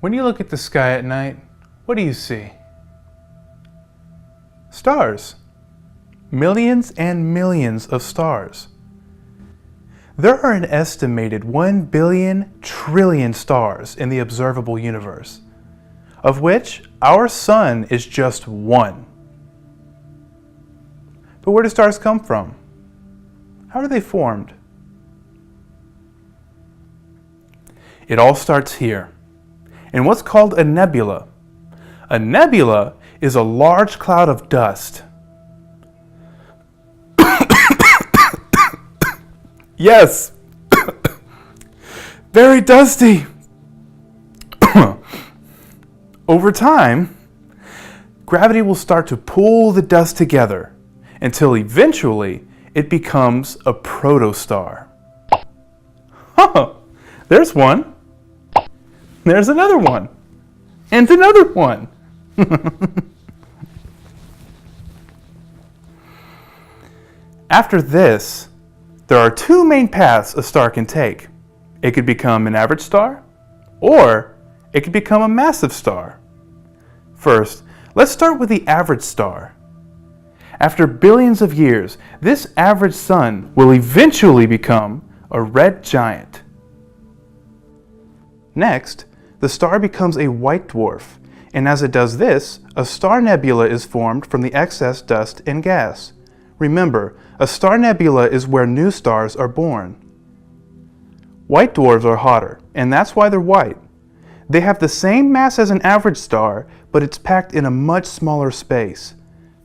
When you look at the sky at night, what do you see? Stars. Millions and millions of stars. There are an estimated 1 billion trillion stars in the observable universe, of which our sun is just one. But where do stars come from? How are they formed? It all starts here, in what's called a nebula. A nebula is a large cloud of dust. Yes! Very dusty! Over time, gravity will start to pull the dust together until eventually it becomes a protostar. Huh! There's one. There's another one. And another one. After this, there are two main paths a star can take. It could become an average star, or it could become a massive star. First, let's start with the average star. After billions of years, this average sun will eventually become a red giant. Next, the star becomes a white dwarf, and as it does this, a star nebula is formed from the excess dust and gas. Remember, a star nebula is where new stars are born. White dwarfs are hotter, and that's why they're white. They have the same mass as an average star, but it's packed in a much smaller space.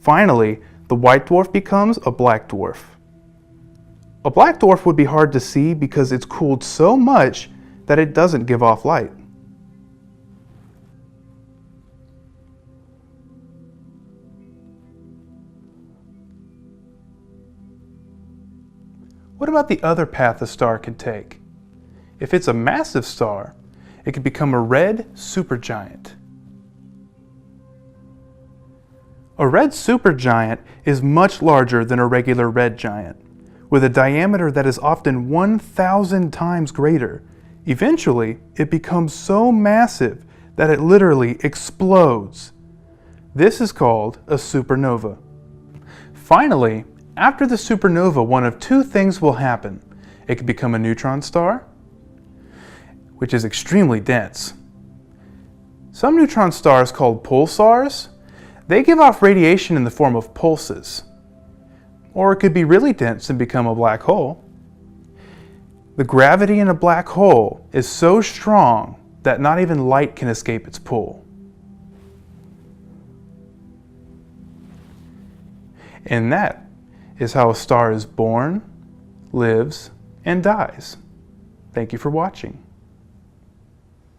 Finally, the white dwarf becomes a black dwarf. A black dwarf would be hard to see because it's cooled so much that it doesn't give off light. What about the other path a star can take? If it's a massive star, it could become a red supergiant. A red supergiant is much larger than a regular red giant, with a diameter that is often 1,000 times greater. Eventually, it becomes so massive that it literally explodes. This is called a supernova. Finally, after the supernova, one of two things will happen. It could become a neutron star, which is extremely dense. Some neutron stars, called pulsars, they give off radiation in the form of pulses. Or it could be really dense and become a black hole. The gravity in a black hole is so strong that not even light can escape its pull. And that is how a star is born, lives, and dies. Thank you for watching.